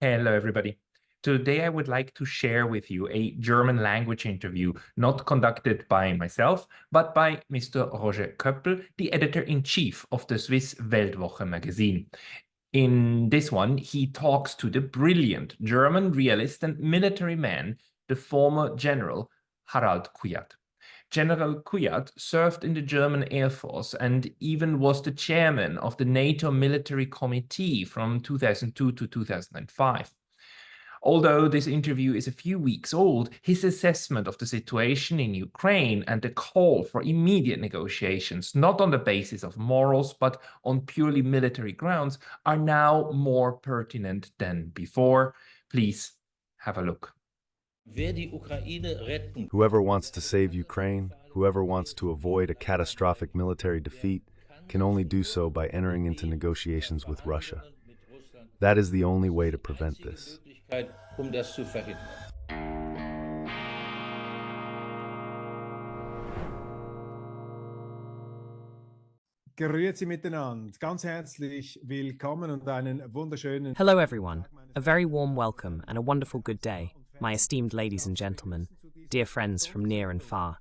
Hello, everybody. Today, I would like to share with you a German language interview not conducted by myself, but by Mr. Roger Köppel, the editor-in-chief of the Swiss Welt Woche Magazine. In this one, he talks to the brilliant German realist and military man, the former General Harald Kujat. General Kujat served in the German Airforce and even was the chairman of the NATO Military Committee from 2002 to 2005. Although this interview is a few weeks old, his assessment of the situation in Ukraine and the call for immediate negotiations, not on the basis of morals, but on purely military grounds, are now more pertinent than before. Please have a look. Whoever wants to save Ukraine, whoever wants to avoid a catastrophic military defeat, can only do so by entering into negotiations with Russia. That is the only way to prevent this. Grüezi miteinander, ganz herzlich willkommen und einen wunderschönen... Hello everyone, a very warm welcome and a wonderful good day, my esteemed ladies and gentlemen, dear friends from near and far.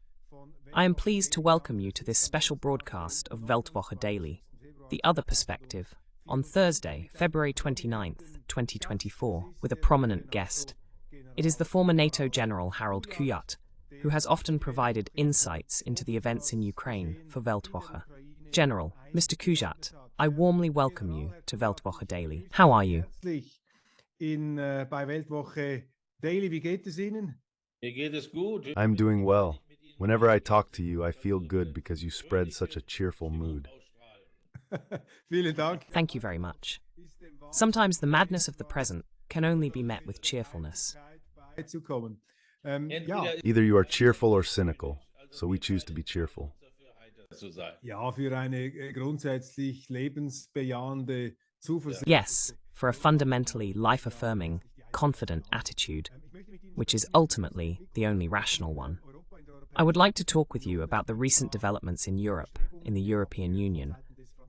I am pleased to welcome you to this special broadcast of Weltwoche Daily, The Other Perspective, on Thursday, February 29th, 2024, with a prominent guest. It is the former NATO General Harald Kujat, who has often provided insights into the events in Ukraine for Weltwoche. General, Mr. Kujat, I warmly welcome you to Weltwoche Daily. How are you? Bei Weltwoche Daily, wie geht es Ihnen? I'm doing well. Whenever I talk to you, I feel good because you spread such a cheerful mood. Vielen Dank. Thank you very much. Sometimes the madness of the present can only be met with cheerfulness. Either you are cheerful or cynical, so we choose to be cheerful. Ja, für eine grundsätzlich lebensbejahende Zuversicht. Yes, for a fundamentally life-affirming, confident attitude, which is ultimately the only rational one. I would like to talk with you about the recent developments in Europe, in the European Union.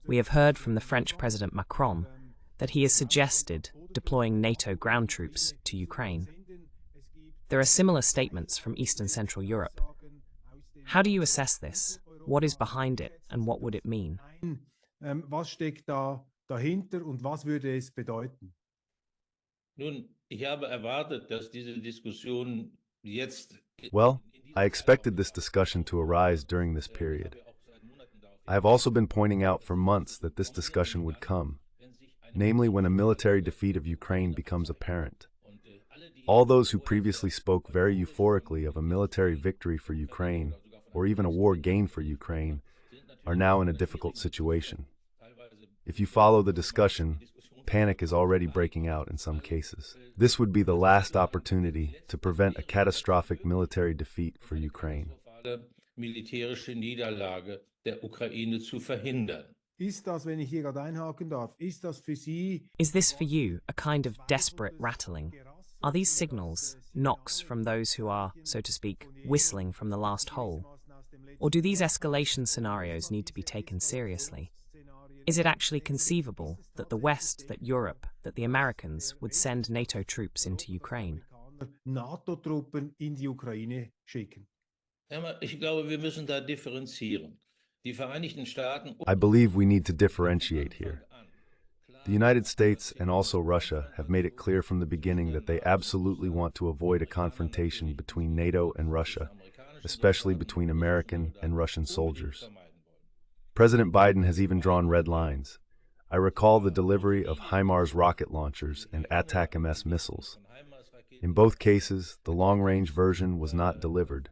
We have heard from the French President Macron that he has suggested deploying NATO ground troops to Ukraine. There are similar statements from Eastern Central Europe. How do you assess this? What is behind it and what would it mean? Was steckt da dahinter und was würde es bedeuten? Nun, ich habe erwartet, dass diese Diskussion jetzt... Well, I expected this discussion to arise during this period. I have also been pointing out for months that this discussion would come, namely when a military defeat of Ukraine becomes apparent. All those who previously spoke very euphorically of a military victory for Ukraine, or even a war gain for Ukraine, are now in a difficult situation. If you follow the discussion, panic is already breaking out in some cases. This would be the last opportunity to prevent a catastrophic military defeat for Ukraine. Militärische Niederlage der Ukraine zu verhindern. Ist das, wenn ich hier gerade einhaken darf, ist das für Sie... Is this for you a kind of desperate rattling? Are these signals knocks from those who are, so to speak, whistling from the last hole? Or do these escalation scenarios need to be taken seriously? Is it actually conceivable that the West, that Europe, that the Americans would send NATO troops into Ukraine? NATO-Truppen in die Ukraine schicken? Ich glaube, wir müssen da differenzieren. Die Vereinigten Staaten... I believe we need to differentiate here. The United States and also Russia have made it clear from the beginning that they absolutely want to avoid a confrontation between NATO and Russia, especially between American and Russian soldiers. President Biden has even drawn red lines. I recall the delivery of HIMARS rocket launchers and ATAC-MS missiles. In both cases, the long-range version was not delivered,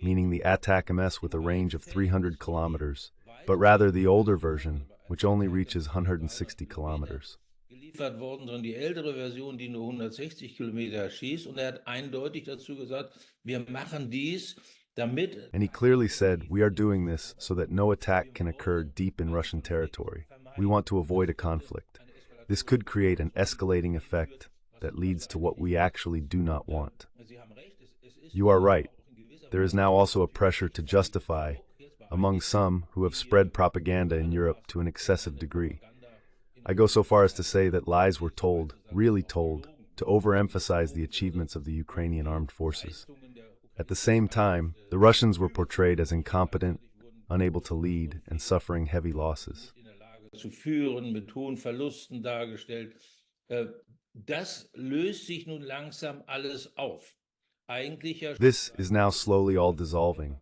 meaning the ATAC-MS with a range of 300 kilometers, but rather the older version, which only reaches 160 kilometers. Geliefert worden, sondern die ältere Version, die nur 160 Kilometer schießt, und hat eindeutig dazu gesagt, wir machen dies, damit... And he clearly said, we are doing this so that no attack can occur deep in Russian territory. We want to avoid a conflict. This could create an escalating effect that leads to what we actually do not want. You are right. There is now also a pressure to justify, among some who have spread propaganda in Europe to an excessive degree. I go so far as to say that lies were told, really told, to overemphasize the achievements of the Ukrainian armed forces. At the same time, the Russians were portrayed as incompetent, unable to lead, and suffering heavy losses. Zu führen, mit hohen Verlusten dargestellt. Das löst sich nun langsam alles auf. This is now slowly all dissolving.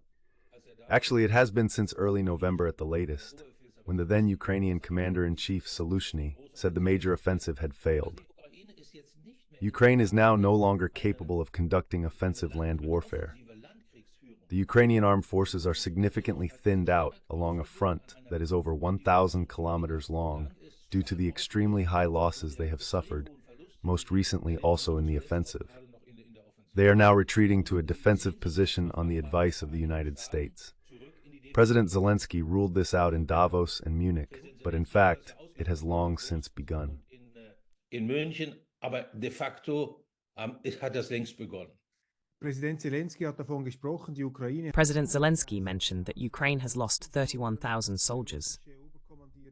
Actually, it has been since early November at the latest, when the then Ukrainian commander-in-chief Zizlinski said the major offensive had failed. Ukraine is now no longer capable of conducting offensive land warfare. The Ukrainian armed forces are significantly thinned out along a front that is over 1,000 kilometers long due to the extremely high losses they have suffered, most recently also in the offensive. They are now retreating to a defensive position on the advice of the United States. President Zelinski ruled this out in Davos and Munich, but in fact, it has long since begun. In München, aber de facto hat das längst begonnen. President Zelinski hat davon gesprochen, die Ukraine. President Zelensky mentioned that Ukraine has lost 31,000 soldiers.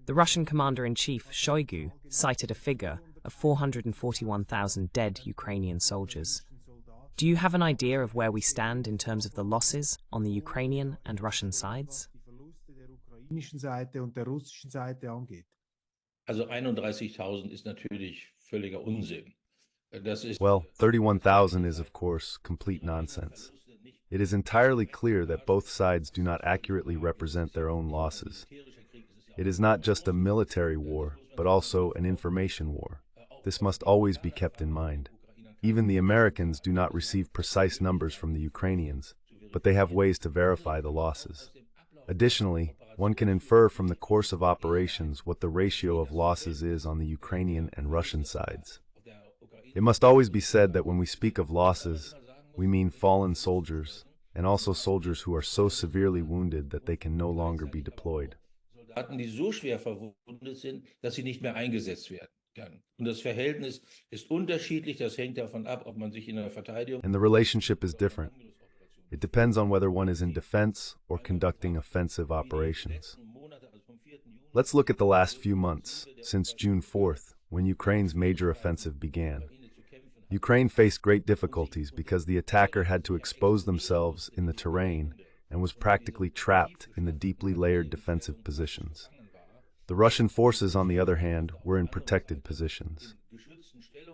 The Russian commander-in-chief, Shoigu, cited a figure of 441,000 dead Ukrainian soldiers. Do you have an idea of where we stand in terms of the losses on the Ukrainian and Russian sides? Also 31.000 ist natürlich völliger Unsinn. Well, 31,000 is, of course, complete nonsense. It is entirely clear that both sides do not accurately represent their own losses. It is not just a military war, but also an information war. This must always be kept in mind. Even the Americans do not receive precise numbers from the Ukrainians, but they have ways to verify the losses. Additionally, one can infer from the course of operations what the ratio of losses is on the Ukrainian and Russian sides. It must always be said that when we speak of losses, we mean fallen soldiers, and also soldiers who are so severely wounded that they can no longer be deployed. Soldaten, die so schwer verwundet sind, dass sie nicht mehr eingesetzt werden können. Und das Verhältnis ist unterschiedlich, das hängt davon ab, ob man sich in der Verteidigung... And the relationship is different. It depends on whether one is in defense or conducting offensive operations. Let's look at the last few months, since June 4th, when Ukraine's major offensive began. Ukraine faced great difficulties because the attacker had to expose themselves in the terrain and was practically trapped in the deeply layered defensive positions. The Russian forces, on the other hand, were in protected positions.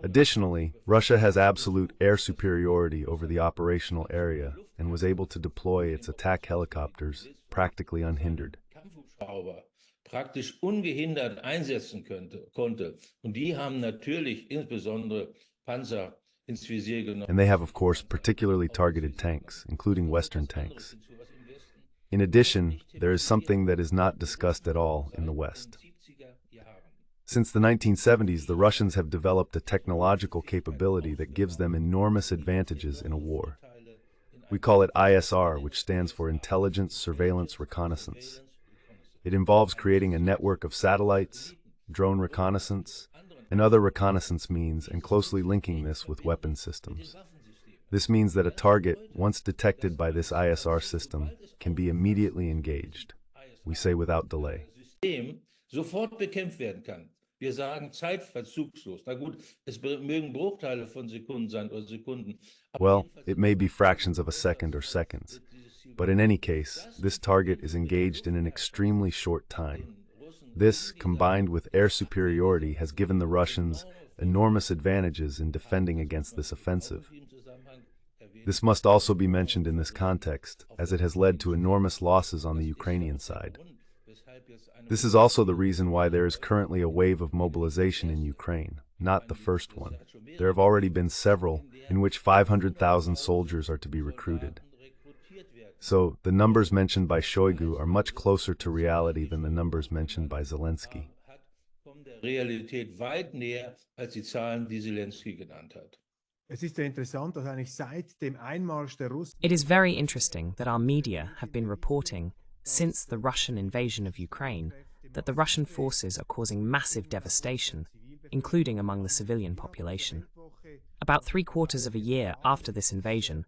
Additionally, Russia has absolute air superiority over the operational area and was able to deploy its attack helicopters practically unhindered. Praktisch ungehindert einsetzen konnte. Und die haben natürlich insbesondere Panzer ins Visier genommen. And they have, of course, particularly targeted tanks, including Western tanks. In addition, there is something that is not discussed at all in the West. Since the 1970s, the Russians have developed a technological capability that gives them enormous advantages in a war. We call it ISR, which stands for Intelligence, Surveillance, Reconnaissance. It involves creating a network of satellites, drone reconnaissance, and other reconnaissance means, and closely linking this with weapon systems. This means that a target, once detected by this ISR system, can be immediately engaged. We say without delay. Sofort bekämpft werden kann. Wir sagen zeitverzugslos. Na gut, es mögen Bruchteile von Sekunden sein oder Sekunden. Well, it may be fractions of a second or seconds, but in any case, this target is engaged in an extremely short time. This, combined with air superiority, has given the Russians enormous advantages in defending against this offensive. This must also be mentioned in this context, as it has led to enormous losses on the Ukrainian side. This is also the reason why there is currently a wave of mobilization in Ukraine, not the first one. There have already been several in which 500,000 soldiers are to be recruited. So, the numbers mentioned by Shoigu are much closer to reality than the numbers mentioned by Zelensky. Realität weit näher als die Zahlen, die Zelinski genannt hat. Es ist sehr interessant, dass eigentlich seit dem Einmarsch der Russen. It is very interesting that our media have been reporting, since the Russian invasion of Ukraine, that the Russian forces are causing massive devastation, including among the civilian population. About 3/4 of a year after this invasion,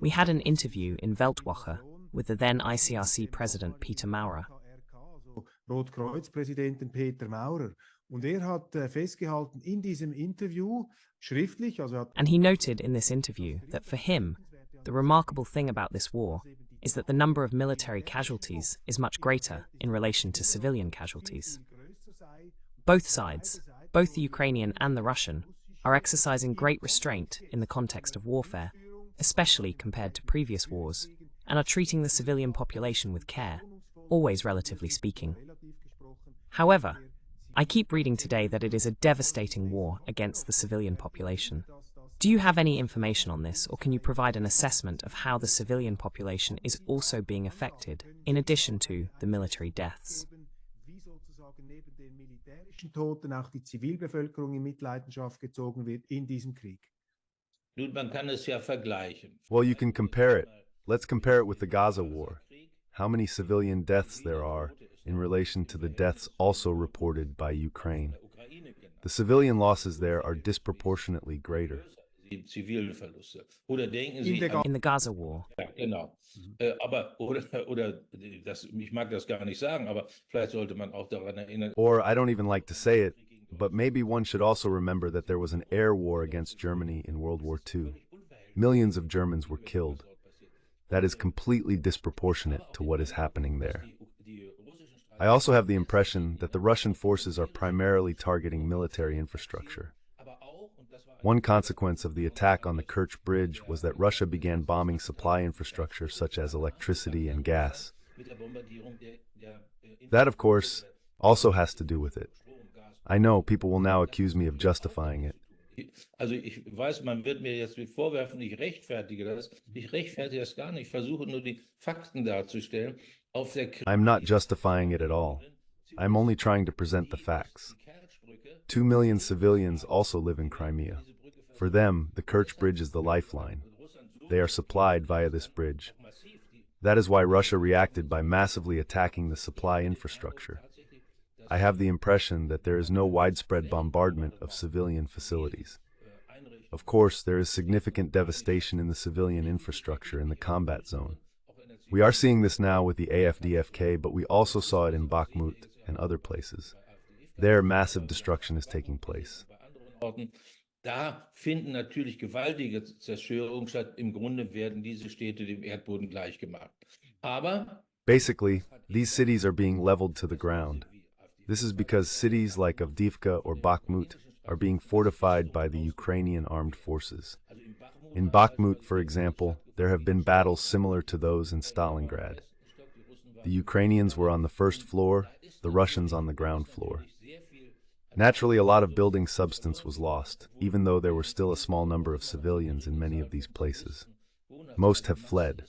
we had an interview in Welt Woche with the then ICRC President Peter Maurer. Rotkreuz-Präsidenten Peter Maurer. Und hat festgehalten in diesem Interview, schriftlich, also hat And he noted in this interview that for him, the remarkable thing about this war is that the number of military casualties is much greater in relation to civilian casualties. Both sides, both the Ukrainian and the Russian, are exercising great restraint in the context of warfare, especially compared to previous wars, and are treating the civilian population with care, always relatively speaking. However, I keep reading today that it is a devastating war against the civilian population. Do you have any information on this, or can you provide an assessment of how the civilian population is also being affected, in addition to the military deaths? wie sozusagen neben den militärischen Toten auch die Zivilbevölkerung in Mitleidenschaft gezogen wird in diesem Krieg. Nun, man kann es ja vergleichen. Well, you can compare it. Let's compare it with the Gaza war. How many civilian deaths there are in relation to the deaths also reported by Ukraine. The civilian losses there are disproportionately greater. Die zivilen Verluste. Oder denken Sie In the Gaza war, ja, genau. Ich mag das gar nicht sagen, aber vielleicht sollte man auch daran erinnern. Or, I don't even like to say it, but maybe one should also remember that there was an air war against Germany in World War II. Millions of Germans were killed. That is completely disproportionate to what is happening there. I also have the impression that the Russian forces are primarily targeting military infrastructure. One consequence of the attack on the Kerch Bridge was that Russia began bombing supply infrastructure such as electricity and gas. That, of course, also has to do with it. I know people will now accuse me of justifying it. Also ich weiß, man wird mir jetzt vorwerfen, ich rechtfertige das. Ich rechtfertige das gar nicht. Ich versuche nur die Fakten darzustellen. I'm not justifying it at all. I'm only trying to present the facts. 2 million civilians also live in Crimea. For them, the Kerch Bridge is the lifeline. They are supplied via this bridge. That is why Russia reacted by massively attacking the supply infrastructure. I have the impression that there is no widespread bombardment of civilian facilities. Of course, there is significant devastation in the civilian infrastructure in the combat zone. We are seeing this now with the AFDFK, but we also saw it in Bakhmut and other places. There, massive destruction is taking place. Da finden natürlich gewaltige Zerstörungen statt. Im Grunde werden diese Städte dem Erdboden gleichgemacht. Aber basically, these cities are being leveled to the ground. This is because cities like Avdiivka or Bakhmut are being fortified by the Ukrainian armed forces. In Bakhmut, for example, there have been battles similar to those in Stalingrad. The Ukrainians were on the first floor, the Russians on the ground floor. Naturally, a lot of building substance was lost, even though there were still a small number of civilians in many of these places. Most have fled.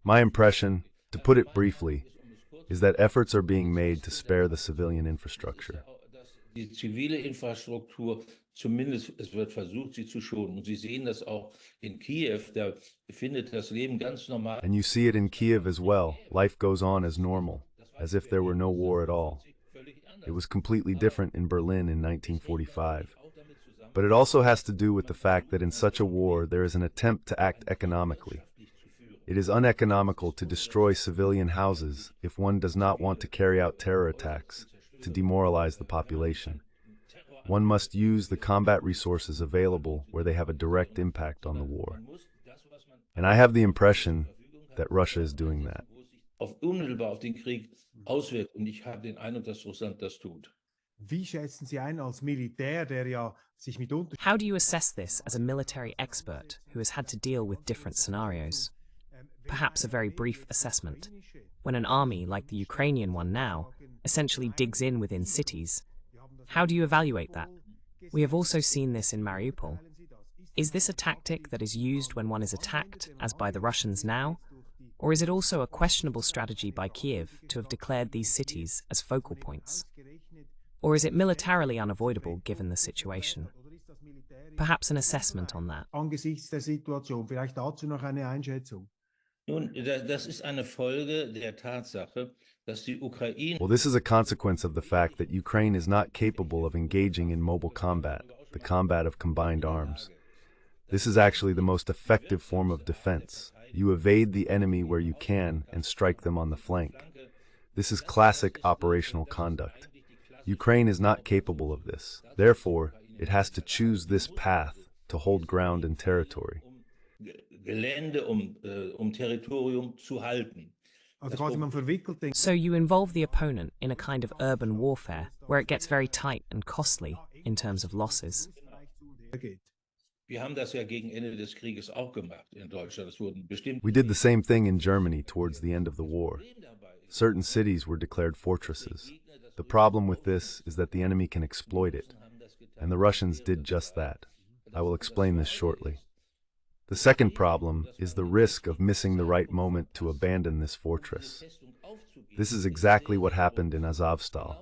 My impression, to put it briefly, is that efforts are being made to spare the civilian infrastructure. Die zivile Infrastruktur, zumindest es wird versucht, sie zu schonen. Und Sie sehen das auch in Kiew, da findet das Leben ganz normal. And you see it in Kiev as well. Life goes on as normal, as if there were no war at all. It was completely different in Berlin in 1945. But it also has to do with the fact that in such a war there is an attempt to act economically. It is uneconomical to destroy civilian houses if one does not want to carry out terror attacks to demoralize the population. One must use the combat resources available where they have a direct impact on the war. And I have the impression that Russia is doing that. Unmittelbar auf den Krieg auswirkt. Und ich habe den Eindruck, dass Russland das tut. Wie schätzen Sie ein als Militär, der ja sich mit How do you assess this as a military expert who has had to deal with different scenarios? Perhaps a very brief assessment. When an army, like the Ukrainian one now, essentially digs in within cities, how do you evaluate that? We have also seen this in Mariupol. Is this a tactic that is used when one is attacked, as by the Russians now? Or is it also a questionable strategy by Kiev to have declared these cities as focal points? Or is it militarily unavoidable given the situation? Perhaps an assessment on that. Angesichts der Situation, vielleicht dazu noch eine Einschätzung. Nun, das ist eine Folge der Tatsache, dass die Ukraine. Well, this is a consequence of the fact that Ukraine is not capable of engaging in mobile combat, the combat of combined arms. This is actually the most effective form of defense. You evade the enemy where you can and strike them on the flank. This is classic operational conduct. Ukraine is not capable of this. Therefore, it has to choose this path to hold ground and territory. Gelände, Territorium zu halten. Also quasi man verwickelt den So you involve the opponent in a kind of urban warfare where it gets very tight and costly in terms of losses. geht. Wir haben das ja gegen Ende des Krieges auch gemacht in Deutschland. Es wurden bestimmt. We did the same thing in Germany towards the end of the war. Certain cities were declared fortresses. The problem with this is that the enemy can exploit it, and the Russians did just that. I will explain this shortly. The second problem is the risk of missing the right moment to abandon this fortress. This is exactly what happened in Azovstal.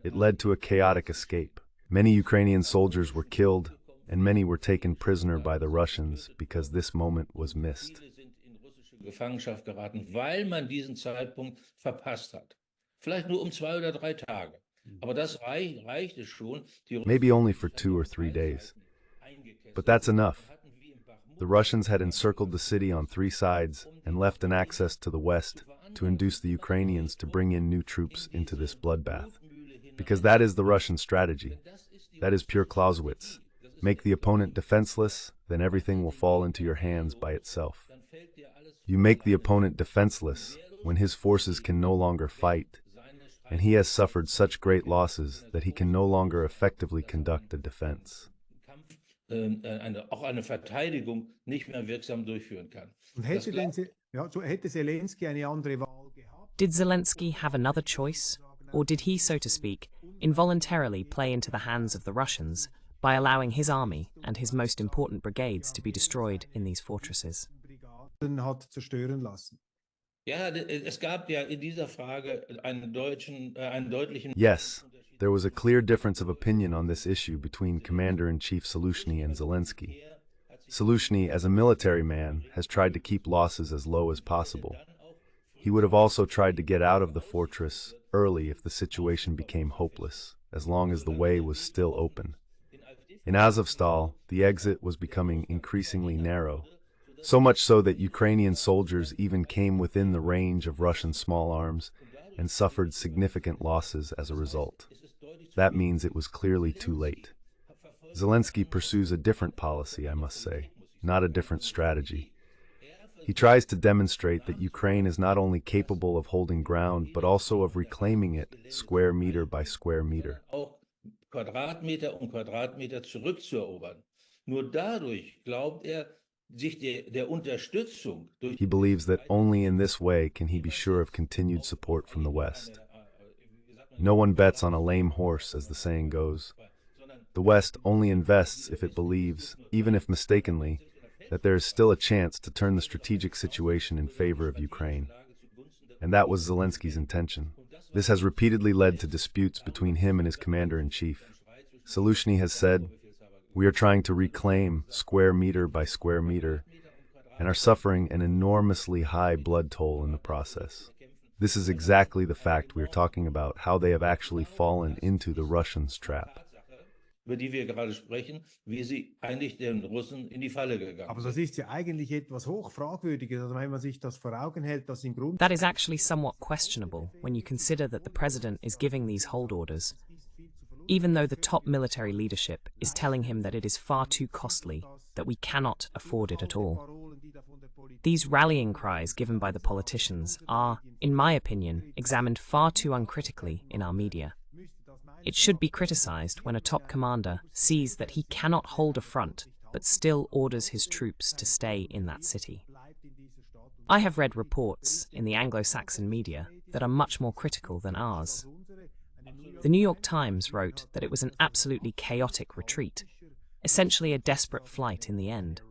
It led to a chaotic escape. Many Ukrainian soldiers were killed, and many were taken prisoner by the Russians because this moment was missed. Viele sind in russische Gefangenschaft geraten, weil man diesen Zeitpunkt verpasst hat. Vielleicht nur 2 oder 3 Tage. Aber das reichte schon. Maybe only for 2 or 3 days. But that's enough. The Russians had encircled the city on 3 sides and left an access to the west to induce the Ukrainians to bring in new troops into this bloodbath. Because that is the Russian strategy. That is pure Clausewitz. Make the opponent defenseless, then everything will fall into your hands by itself. You make the opponent defenseless when his forces can no longer fight, and he has suffered such great losses that he can no longer effectively conduct a defense. Auch eine Verteidigung nicht mehr wirksam durchführen kann. Und hätte Zelensky eine andere Wahl gehabt? Did Zelensky have another choice? Or did he, so to speak, involuntarily play into the hands of the Russians by allowing his army and his most important brigades to be destroyed in these fortresses? Hat zerstören lassen. Ja, es gab ja in dieser Frage einen deutlichen. Yes, there was a clear difference of opinion on this issue between Commander-in-Chief Zaluzhny and Zelinski. Zaluzhny, as a military man, has tried to keep losses as low as possible. He would have also tried to get out of the fortress early if the situation became hopeless, as long as the way was still open. In Azovstal, the exit was becoming increasingly narrow, so much so that Ukrainian soldiers even came within the range of Russian small arms and suffered significant losses as a result. That means it was clearly too late. Zelensky pursues a different policy, I must say, not a different strategy. He tries to demonstrate that Ukraine is not only capable of holding ground, but also of reclaiming it square meter by square meter. Auch Quadratmeter Quadratmeter zurückzuerobern. Nur dadurch glaubt sich der Unterstützung durch. He believes that only in this way can he be sure of continued support from the West. No one bets on a lame horse, as the saying goes. The West only invests if it believes, even if mistakenly, that there is still a chance to turn the strategic situation in favor of Ukraine. And that was Zelensky's intention. This has repeatedly led to disputes between him and his commander-in-chief. Zaluzhny has said, "We are trying to reclaim square meter by square meter and are suffering an enormously high blood toll in the process." This is exactly the fact we are talking about, how they have actually fallen into the Russians' trap. Über die wir gerade sprechen, wie sie eigentlich den Russen in die Falle gegangen Aber sind. das ist ja eigentlich etwas hochfragwürdiges, also wenn man sich das vor Augen hält, dass im Grunde That is actually somewhat questionable when you consider that the president is giving these hold orders, even though the top military leadership is telling him that it is far too costly, that we cannot afford it at all. These rallying cries given by the politicians are, in my opinion, examined far too uncritically in our media. It should be criticized when a top commander sees that he cannot hold a front, but still orders his troops to stay in that city. I have read reports in the Anglo-Saxon media that are much more critical than ours. The New York Times wrote that it was an absolutely chaotic retreat, essentially a desperate flight in the end.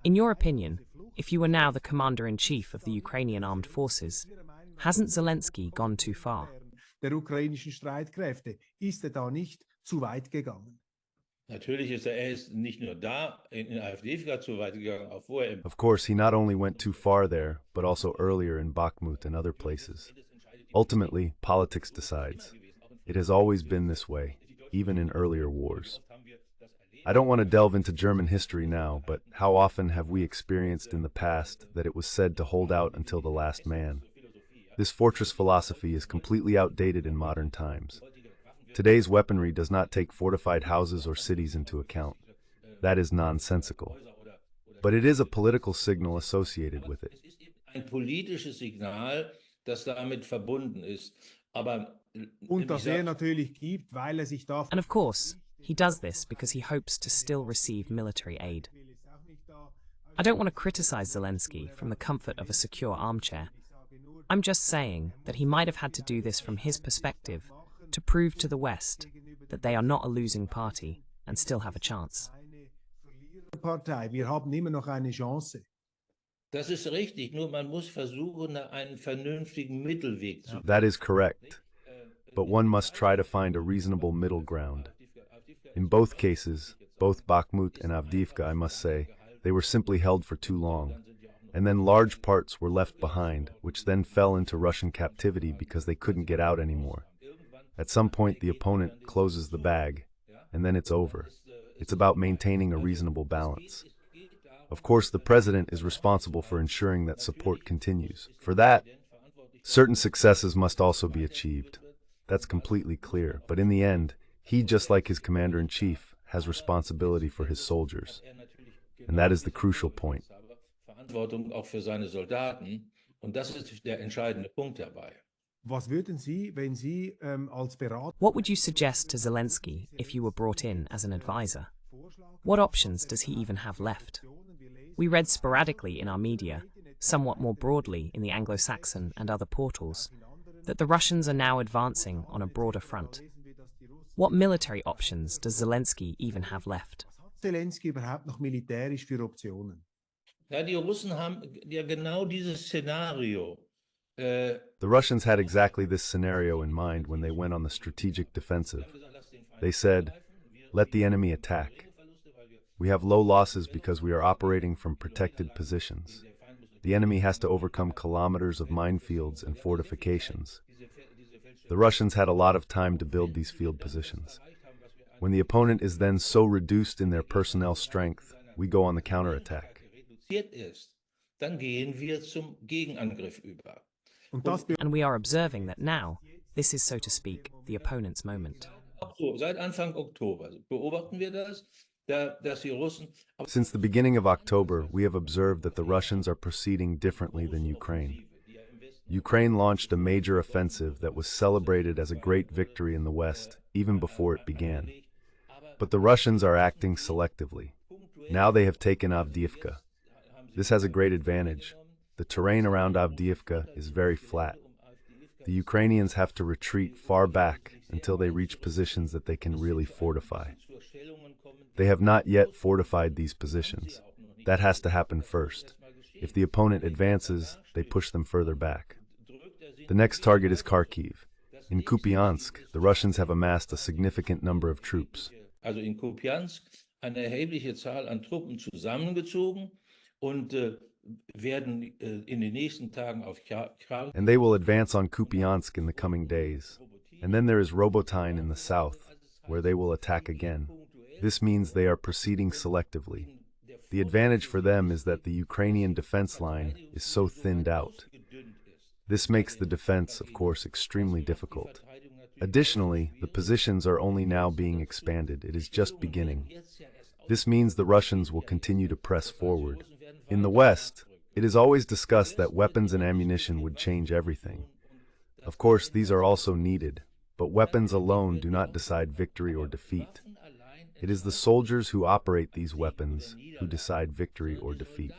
In your opinion, if you were now the commander-in-chief of the Ukrainian armed forces, hasn't Zelensky gone too far? der ukrainischen Streitkräfte, ist da nicht zu weit gegangen. Natürlich ist ist nicht nur da in AfD zu weit gegangen, auch vorher. Of course, he not only went too far there, but also earlier in Bakhmut and other places. Ultimately, politics decides. It has always been this way, even in earlier wars. I don't want to delve into German history now, but how often have we experienced in the past that it was said to hold out until the last man? This fortress philosophy is completely outdated in modern times. Today's weaponry does not take fortified houses or cities into account. That is nonsensical. But it is a political signal associated with it. Ein politisches Signal, das damit verbunden ist. Aber Und das er natürlich gibt, weil er sich And of course, he does this because he hopes to still receive military aid. I don't want to criticize Zelensky from the comfort of a secure armchair. I'm just saying that he might have had to do this from his perspective to prove to the West that they are not a losing party and still have a chance. Partei. Wir haben immer noch eine Chance. Das ist richtig, nur man muss versuchen, einen vernünftigen Mittelweg zu finden. That is correct. But one must try to find a reasonable middle ground. In both cases, both Bakhmut and Avdiivka, I must say, they were simply held for too long. And then large parts were left behind, which then fell into Russian captivity because they couldn't get out anymore. At some point, the opponent closes the bag, and then it's over. It's about maintaining a reasonable balance. Of course, the president is responsible for ensuring that support continues. For that, certain successes must also be achieved. That's completely clear. But in the end, he, just like his commander-in-chief, has responsibility for his soldiers. And that is the crucial point. Verantwortung auch für seine Soldaten. Und das ist der entscheidende Punkt dabei. Was würden Sie, wenn Sie als Berater... What would you suggest to Zelensky if you were brought in as an advisor? What options does he even have left? We read sporadically in our media, somewhat more broadly in the Anglo-Saxon and other portals, that the Russians are now advancing on a broader front. What military options does Zelensky even have left? Zelensky überhaupt noch militärisch für Optionen? Ja, die Russen haben ja genau dieses Szenario. The Russians had exactly this scenario in mind when they went on the strategic defensive. They said, let the enemy attack. We have low losses because we are operating from protected positions. The enemy has to overcome kilometers of minefields and fortifications. The Russians had a lot of time to build these field positions. When the opponent is then so reduced in their personnel strength, we go on the counterattack. Dann gehen wir zum Gegenangriff über. And we are observing that now, this is, so to speak, the opponent's moment. Seit Anfang Oktober beobachten wir das, dass die Russen... Since the beginning of October, we have observed that the Russians are proceeding differently than Ukraine. Ukraine launched a major offensive that was celebrated as a great victory in the West, even before it began. But the Russians are acting selectively. Now they have taken Avdiivka. This has a great advantage. The terrain around Avdiivka is very flat. The Ukrainians have to retreat far back until they reach positions that they can really fortify. They have not yet fortified these positions. That has to happen first. If the opponent advances, they push them further back. The next target is Kharkiv. In Kupiansk, the Russians have amassed a significant number of troops. Also in Kupiansk eine erhebliche Zahl an Truppen zusammengezogen und werden in den nächsten Tagen auf Kharkiv. And they will advance on Kupiansk in the coming days. And then there is Robotyne in the south, where they will attack again. This means they are proceeding selectively. The advantage for them is that the Ukrainian defense line is so thinned out. This makes the defense, of course, extremely difficult. Additionally, the positions are only now being expanded. It is just beginning. This means the Russians will continue to press forward. In the West, it is always discussed that weapons and ammunition would change everything. Of course, these are also needed, but weapons alone do not decide victory or defeat. It is the soldiers who operate these weapons who decide victory or defeat.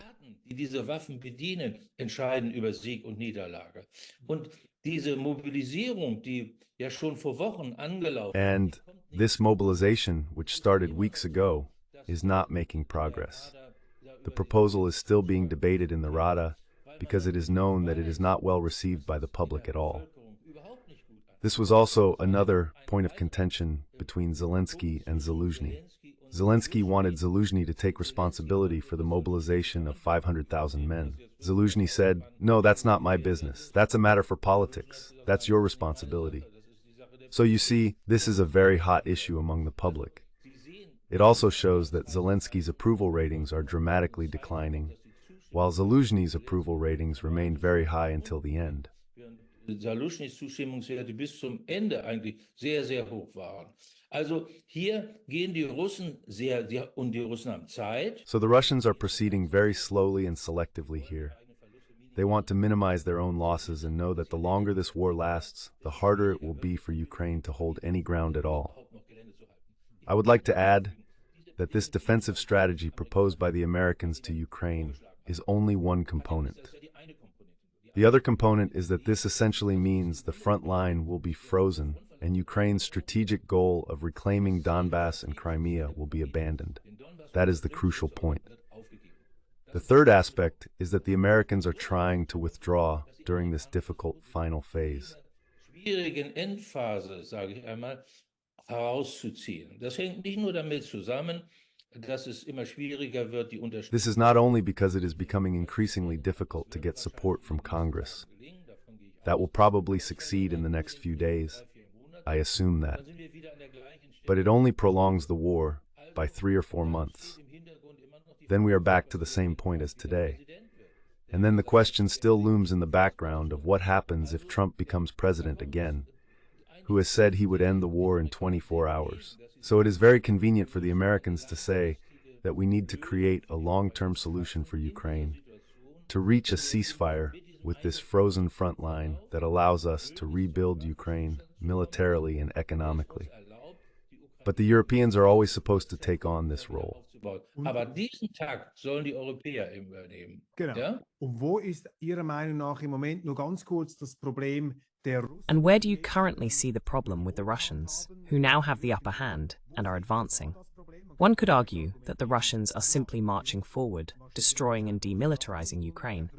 Die diese Waffen bedienen, entscheiden über Sieg und Niederlage. Und diese Mobilisierung, die ja schon vor Wochen angelaufen ist. And this mobilization, which started weeks ago, is not making progress. The proposal is still being debated in the Rada because it is known that it is not well received by the public at all. This was also another point of contention between Zelensky and Zaluzhny. Zelensky wanted Zaluzhny to take responsibility for the mobilization of 500,000 men. Zaluzhny said, "No, that's not my business. That's a matter for politics. That's your responsibility." So you see, this is a very hot issue among the public. It also shows that Zelensky's approval ratings are dramatically declining, while Zaluzhny's approval ratings remained very high until the end. Zelinskis Zustimmungswerte bis zum Ende eigentlich sehr, sehr hoch waren. Also hier gehen die Russen und die Russen haben Zeit. So the Russians are proceeding very slowly and selectively here. They want to minimize their own losses and know that the longer this war lasts, the harder it will be for Ukraine to hold any ground at all. I would like to add that this defensive strategy proposed by the Americans to Ukraine is only one component. The other component is that this essentially means the front line will be frozen and Ukraine's strategic goal of reclaiming Donbass and Crimea will be abandoned. That is the crucial point. The third aspect is that the Americans are trying to withdraw during this difficult final phase. Schwierigen Endphase, sage ich einmal, herauszuziehen. Das hängt nicht nur damit zusammen, dass es immer schwieriger wird, die Unterstützung. This is not only because it is becoming increasingly difficult to get support from Congress. That will probably succeed in the next few days. I assume that. But it only prolongs the war by 3 or 4 months. Then we are back to the same point as today. And then the question still looms in the background of what happens if Trump becomes president again, who has said he would end the war in 24 hours. So it is very convenient for the Americans to say that we need to create a long-term solution for Ukraine, to reach a ceasefire with this frozen front line that allows us to rebuild Ukraine militarily and economically. But the Europeans are always supposed to take on this role. Aber diesen Takt sollen die Europäer übernehmen. Genau. Ja? Und wo ist Ihrer Meinung nach im Moment nur ganz kurz das Problem der Russen? And where do you currently see the problem with the Russians, who now have the upper hand and are advancing? One could argue that the Russians are simply marching forward, destroying and demilitarizing Ukraine.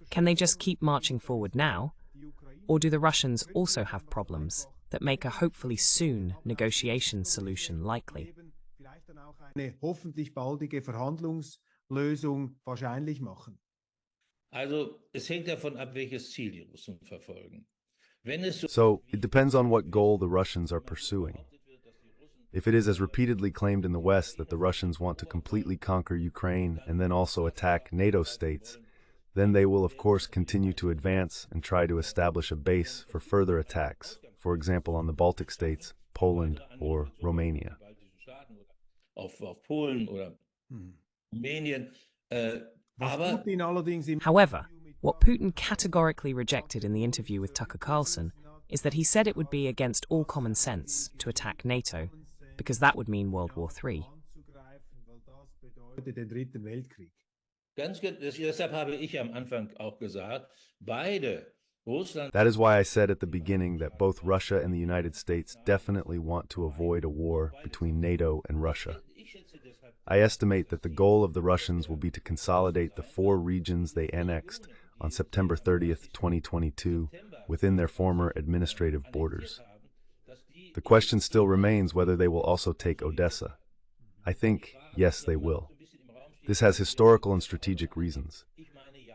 Can they just keep marching forward now? Or do the Russians also have problems that make a hopefully soon negotiation solution likely? Vielleicht dann auch eine hoffentlich baldige Verhandlungslösung wahrscheinlich machen. Also es hängt davon ab, welches Ziel die Russen verfolgen. Wenn es So it depends on what goal the Russians are pursuing. If it is as repeatedly claimed in the West that the Russians want to completely conquer Ukraine and then also attack NATO states, then they will of course continue to advance and try to establish a base for further attacks, for example on the Baltic states, Poland, or Romania. auf Polen oder Rumänien. Aber Putin allerdings im However, what Putin categorically rejected in the interview with Tucker Carlson is that he said it would be against all common sense to attack NATO, because that would mean World War III. bedeutet den Dritten Weltkrieg. deshalb habe ich am Anfang auch gesagt, beide, Russland That is why I said at the beginning that both Russia and the United States definitely want to avoid a war between NATO and Russia. I estimate that the goal of the Russians will be to consolidate the 4 regions they annexed on September 30th, 2022, within their former administrative borders. The question still remains whether they will also take Odessa. I think, yes, they will. This has historical and strategic reasons.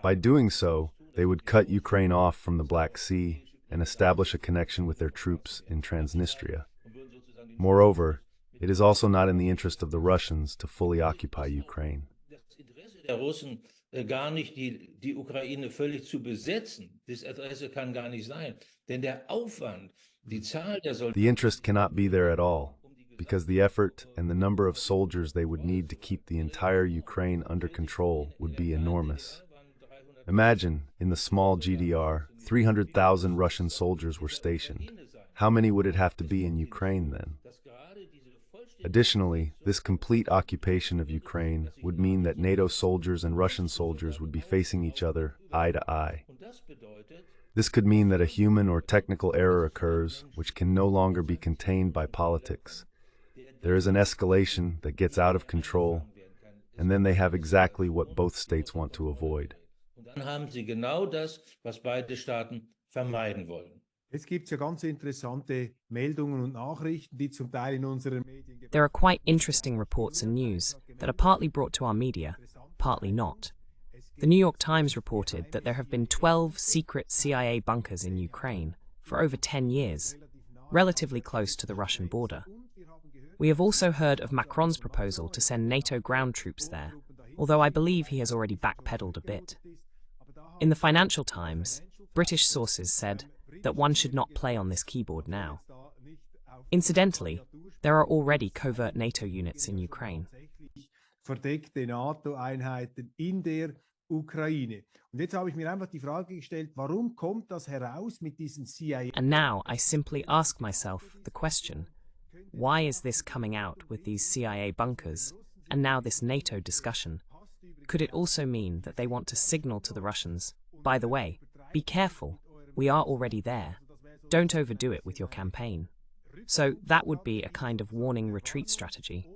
By doing so, they would cut Ukraine off from the Black Sea and establish a connection with their troops in Transnistria. Moreover, it is also not in the interest of the Russians to fully occupy Ukraine. das Interesse der Russen gar nicht die Ukraine völlig zu besetzen. Das Interesse kann gar nicht sein. Denn der Aufwand, die Zahl der Soldaten, The interest cannot be there at all, because the effort and the number of soldiers they would need to keep the entire Ukraine under control would be enormous. Imagine, in the small GDR, 300,000 Russian soldiers were stationed. How many would it have to be in Ukraine then? Additionally, this complete occupation of Ukraine would mean that NATO soldiers and Russian soldiers would be facing each other eye to eye. This could mean that a human or technical error occurs which can no longer be contained by politics. There is an escalation that gets out of control, and then they have exactly what both states want to avoid. und dann haben sie genau das, was beide Staaten vermeiden wollen. Jetzt gibt es ja ganz interessante Meldungen und Nachrichten, die zum Teil in unseren Medien There are quite interesting reports and news that are partly brought to our media, partly not. The New York Times reported that there have been 12 secret CIA bunkers in Ukraine for over 10 years, relatively close to the Russian border. We have also heard of Macron's proposal to send NATO ground troops there, although I believe he has already backpedaled a bit. In the Financial Times, British sources said that one should not play on this keyboard now. Incidentally, there are already covert NATO units in Ukraine. Verdeckte NATO-Einheiten in der Ukraine. Und jetzt habe ich mir einfach die Frage gestellt, warum kommt das heraus mit diesen CIA? And now I simply ask myself the question, why is this coming out with these CIA bunkers and now this NATO discussion? Could it also mean that they want to signal to the Russians, by the way, be careful, we are already there, don't overdo it with your campaign? So that would be a kind of warning retreat strategy.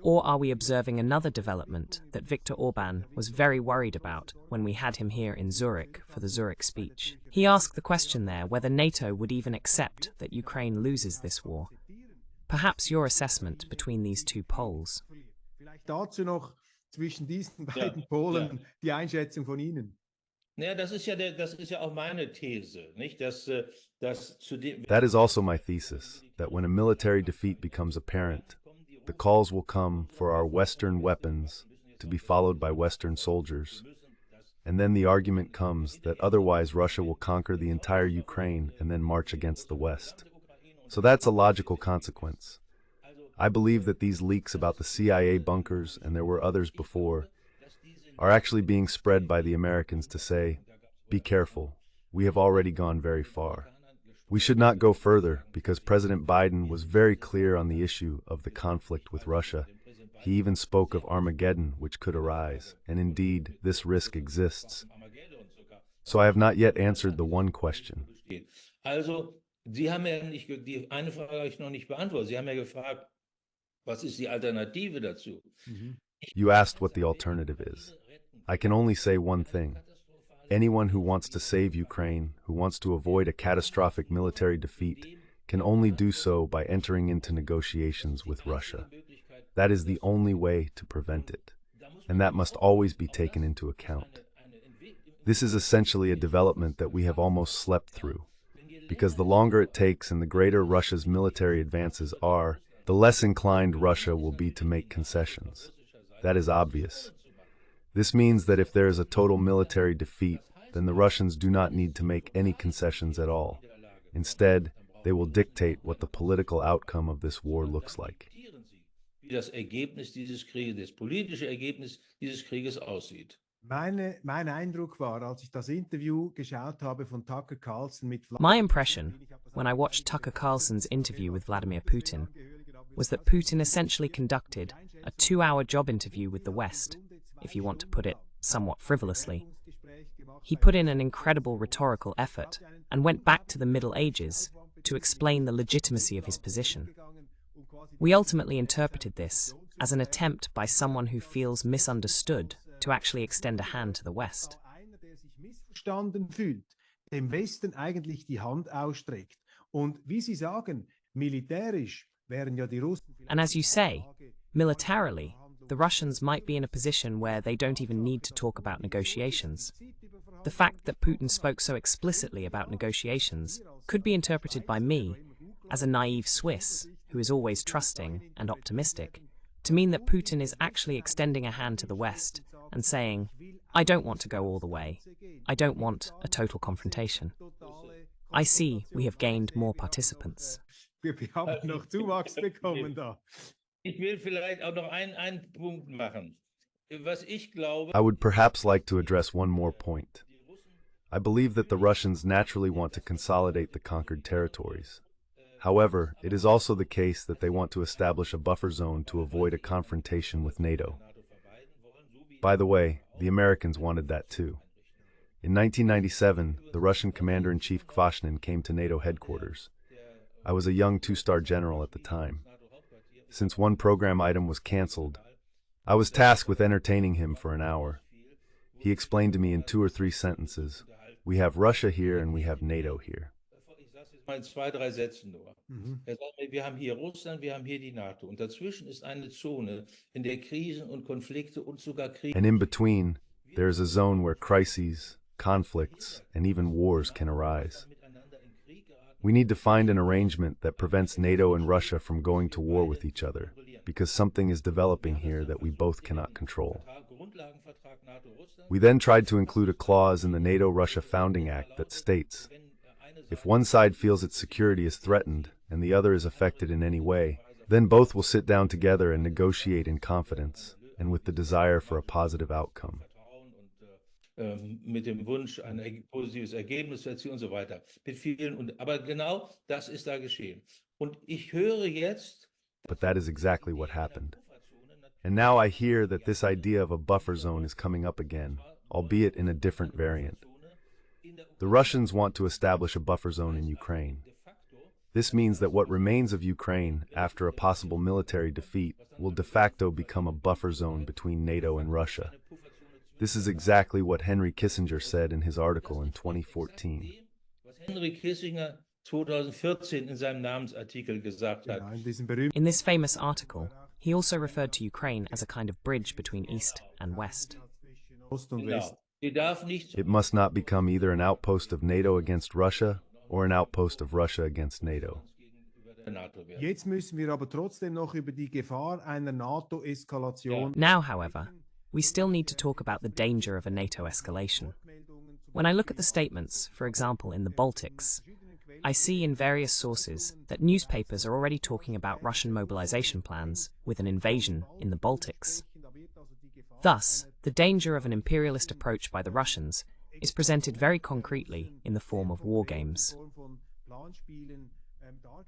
Or are we observing another development that Viktor Orban was very worried about when we had him here in Zurich for the Zurich speech? He asked the question there whether NATO would even accept that Ukraine loses this war. Perhaps your assessment between these two poles. Vielleicht dazu noch zwischen diesen beiden Polen die Einschätzung von Ihnen. Ja, das ist ja auch meine These, nicht? That is also my thesis, that when a military defeat becomes apparent, the calls will come for our Western weapons to be followed by Western soldiers. And then the argument comes that otherwise Russia will conquer the entire Ukraine and then march against the West. So that's a logical consequence. I believe that these leaks about the CIA bunkers, and there were others before, are actually being spread by the Americans to say, be careful, we have already gone very far. We should not go further because President Biden was very clear on the issue of the conflict with Russia. He even spoke of Armageddon, which could arise, and indeed, this risk exists. So I have not yet answered the one question. Also, Sie haben ja nicht, die eine Frage habe ich noch nicht beantwortet. Sie haben ja gefragt, was ist die Alternative dazu? You asked what the alternative is. I can only say one thing. Anyone who wants to save Ukraine, who wants to avoid a catastrophic military defeat, can only do so by entering into negotiations with Russia. That is the only way to prevent it, and that must always be taken into account. This is essentially a development that we have almost slept through, because the longer it takes and the greater Russia's military advances are, the less inclined Russia will be to make concessions. That is obvious. This means that if there is a total military defeat, then the Russians do not need to make any concessions at all. Instead, they will dictate what the political outcome of this war looks like. Das Ergebnis dieses Krieges, das politische Ergebnis dieses Krieges aussieht. Mein Eindruck war, als ich das Interview geschaut habe von Tucker Carlson mit My impression, when I watched Tucker Carlson's interview with Vladimir Putin, was that Putin essentially conducted a 2-hour job interview with the West, if you want to put it somewhat frivolously. He put in an incredible rhetorical effort and went back to the Middle Ages to explain the legitimacy of his position. We ultimately interpreted this as an attempt by someone who feels misunderstood to actually extend a hand to the West. Einer, der sich missverstanden fühlt, dem Westen eigentlich die Hand ausstreckt. Und wie Sie sagen, militärisch wären ja die Russen. And as you say, militarily, the Russians might be in a position where they don't even need to talk about negotiations. The fact that Putin spoke so explicitly about negotiations could be interpreted by me, as a naive Swiss who is always trusting and optimistic, to mean that Putin is actually extending a hand to the West and saying, I don't want to go all the way. I don't want a total confrontation. I see we have gained more participants. Wir haben noch Zuwachs bekommen da. Ich will vielleicht auch noch einen Punkt machen. Was ich glaube, I would perhaps like to address one more point. I believe that the Russians naturally want to consolidate the conquered territories. However, it is also the case that they want to establish a buffer zone to avoid a confrontation with NATO. By the way, the Americans wanted that too. In 1997, the Russian Commander-in-Chief Kvashnin came to NATO headquarters. I was a young 2-star general at the time. Since one program item was cancelled, I was tasked with entertaining him for an hour. He explained to me in 2 or 3 sentences, we have Russia here and we have NATO here. ich sage jetzt mal in 2, 3 Sätzen nur. Er sagt mir, wir haben hier Russland, wir haben hier die NATO. Und dazwischen ist eine Zone, in der Krisen und Konflikte und sogar Kriege. And in between, there is a zone where crises, conflicts, and even wars can arise. We need to find an arrangement that prevents NATO and Russia from going to war with each other, because something is developing here that we both cannot control. We then tried to include a clause in the NATO-Russia Founding Act that states, if one side feels its security is threatened and the other is affected in any way, then both will sit down together and negotiate in confidence and with the desire for a positive outcome. Mit dem Wunsch, ein positives Ergebnis zu erzielen und so weiter. Mit vielen, aber genau das ist da geschehen. Und ich höre jetzt, but that is exactly what happened. And now I hear that this idea of a buffer zone is coming up again, albeit in a different variant. The Russians want to establish a buffer zone in Ukraine. This means that what remains of Ukraine after a possible military defeat will de facto become a buffer zone between NATO and Russia. This is exactly what Henry Kissinger said in his article in 2014. Henry Kissinger 2014 in seinem Namensartikel gesagt hat. In this famous article, he also referred to Ukraine as a kind of bridge between East and West. It must not become either an outpost of NATO against Russia or an outpost of Russia against NATO. Jetzt müssen wir aber trotzdem noch über die Gefahr einer NATO-Eskalation. Now, however, we still need to talk about the danger of a NATO escalation. When I look at the statements, for example, in the Baltics, I see in various sources that newspapers are already talking about Russian mobilization plans with an invasion in the Baltics. Thus, the danger of an imperialist approach by the Russians is presented very concretely in the form of war games.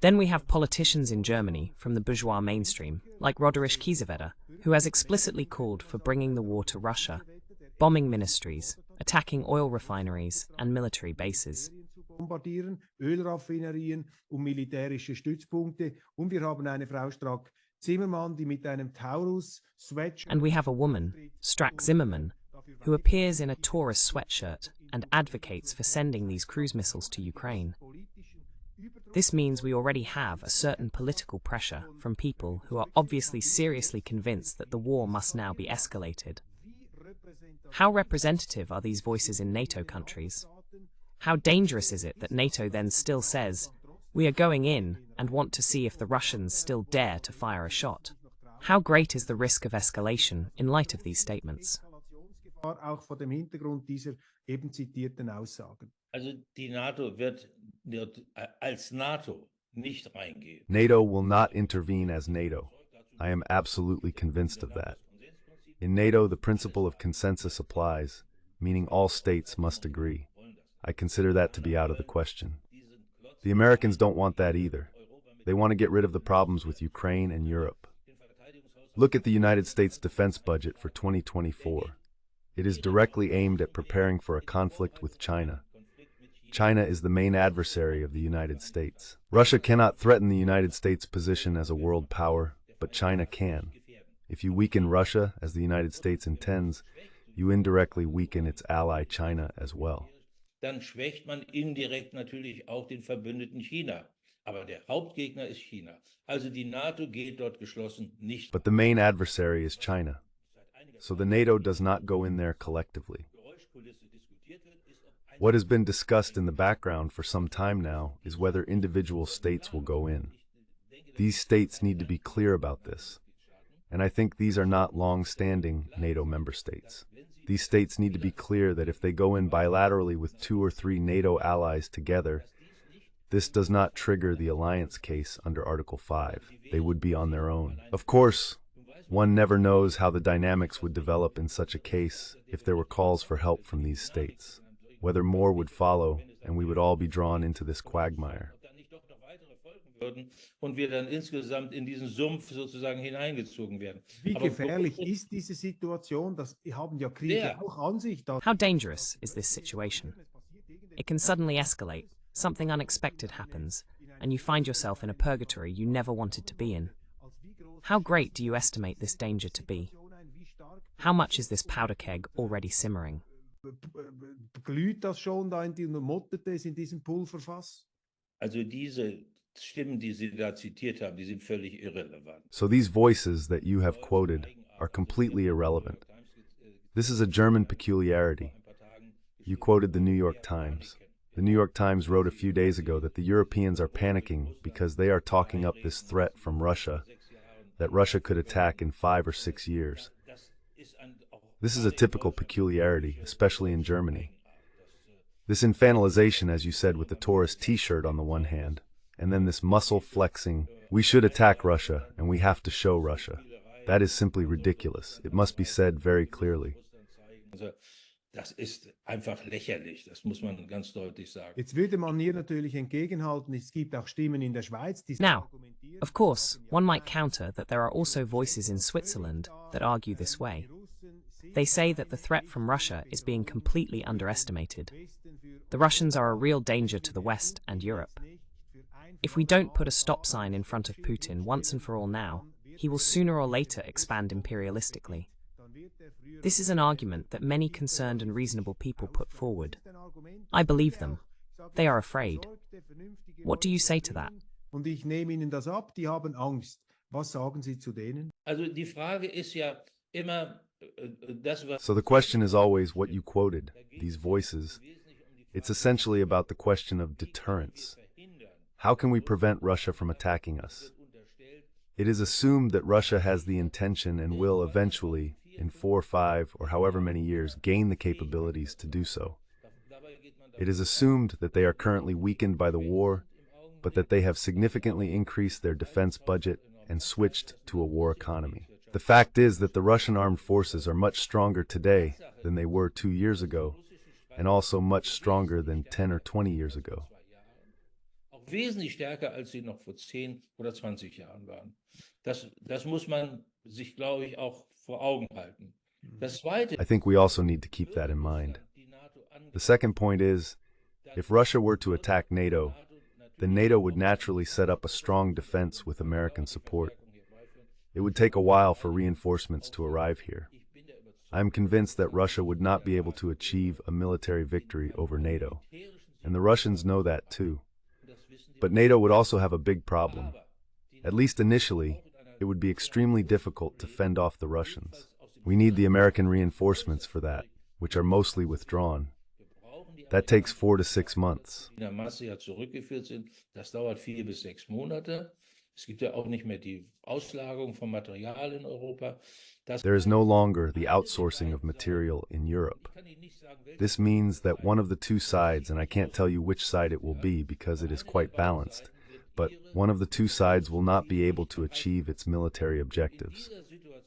Then we have politicians in Germany from the bourgeois mainstream, like Roderich Kiesewetter, who has explicitly called for bringing the war to Russia, bombing ministries, attacking oil refineries and military bases. Bombardieren, Ölraffinerien und militärische Stützpunkte. Und wir haben eine Frau Strack-Zimmermann, die mit einem Taurus-Sweatshirt. And we have a woman, Strack-Zimmermann, who appears in a Taurus sweatshirt and advocates for sending these cruise missiles to Ukraine. This means we already have a certain political pressure from people who are obviously seriously convinced that the war must now be escalated. How representative are these voices in NATO countries? How dangerous is it that NATO then still says, we are going in and want to see if the Russians still dare to fire a shot? How great is the risk of escalation in light of these statements? Auch vor dem Hintergrund dieser eben zitierten Aussagen. Also die NATO wird als NATO nicht reingehen. NATO will not intervene as NATO. I am absolutely convinced of that. In NATO, the principle of consensus applies, meaning all states must agree. I consider that to be out of the question. The Americans don't want that either. They want to get rid of the problems with Ukraine and Europe. Look at the United States defense budget for 2024. It is directly aimed at preparing for a conflict with China. China is the main adversary of the United States. Russia cannot threaten the United States' position as a world power, but China can. If you weaken Russia, as the United States intends, you indirectly weaken its ally China as well. Dann schwächt man indirekt natürlich auch den Verbündeten China. Aber der Hauptgegner ist China. Also die NATO geht dort geschlossen nicht. But the main adversary is China. So the NATO does not go in there collectively. What has been discussed in the background for some time now is whether individual states will go in. These states need to be clear about this. And I think these are not long-standing NATO member states. These states need to be clear that if they go in bilaterally with 2 or 3 NATO allies together, this does not trigger the alliance case under Article 5. They would be on their own. Of course, one never knows how the dynamics would develop in such a case if there were calls for help from these states, whether more would follow and we would all be drawn into this quagmire. Und wir dann insgesamt in diesen Sumpf sozusagen hineingezogen werden. Wie gefährlich ist diese Situation? Das haben ja Kriege auch an sich. How dangerous is this situation? It can suddenly escalate, something unexpected happens, and you find yourself in a purgatory you never wanted to be in. How great do you estimate this danger to be? How much is this powder keg already simmering? Glüht das schon da mottet es in diesem Pulverfass? Also diese Stimmen, die Sie da zitiert haben, die sind völlig irrelevant. So these voices that you have quoted are completely irrelevant. This is a German peculiarity. You quoted the New York Times. The New York Times wrote a few days ago that the Europeans are panicking because they are talking up this threat from Russia, that Russia could attack in 5 or 6 years. This is a typical peculiarity, especially in Germany. This infantilization, as you said, with the tourist t-shirt on the one hand, and then this muscle flexing, we should attack Russia and we have to show Russia. That is simply ridiculous. It must be said very clearly. Das ist einfach lächerlich, das muss man ganz deutlich sagen. Jetzt würde man hier natürlich entgegenhalten, es gibt auch Stimmen in der Schweiz, die Now, of course, one might counter that there are also voices in Switzerland that argue this way. They say that the threat from Russia is being completely underestimated. The Russians are a real danger to the West and Europe. If we don't put a stop sign in front of Putin once and for all now, he will sooner or later expand imperialistically. This is an argument that many concerned and reasonable people put forward. I believe them. They are afraid. What do you say to that? Und ich nehme Ihnen das ab, die haben Angst. Was sagen Sie zu denen? Also die Frage ist ja immer, das was... So the question is always what you quoted, these voices. It's essentially about the question of deterrence. How can we prevent Russia from attacking us? It is assumed that Russia has the intention and will eventually, in 4, 5, or however many years, gain the capabilities to do so. It is assumed that they are currently weakened by the war, but that they have significantly increased their defense budget and switched to a war economy. The fact is that the Russian armed forces are much stronger today than they were 2 years ago, and also much stronger than 10 or 20 years ago. Wesentlich stärker, als sie noch vor 10 oder 20 Jahren waren. Das muss man sich, glaube ich, auch vor Augen halten. Das Zweite, I think we also need to keep that in mind. The second point is, if Russia were to attack NATO, then NATO would naturally set up a strong defense with American support. It would take a while for reinforcements to arrive here. I am convinced that Russia would not be able to achieve a military victory over NATO, and the Russians know that too. But NATO would also have a big problem. At least initially, it would be extremely difficult to fend off the Russians. We need the American reinforcements for that, which are mostly withdrawn. That takes 4 to 6 months. in der Masse ja zurückgeführt sind, das dauert 4 bis 6 Monate. Es gibt ja auch nicht mehr die Auslagerung von Material in Europa. There is no longer the outsourcing of material in Europe. This means that one of the two sides, and I can't tell you which side it will be because it is quite balanced, but one of the two sides will not be able to achieve its military objectives.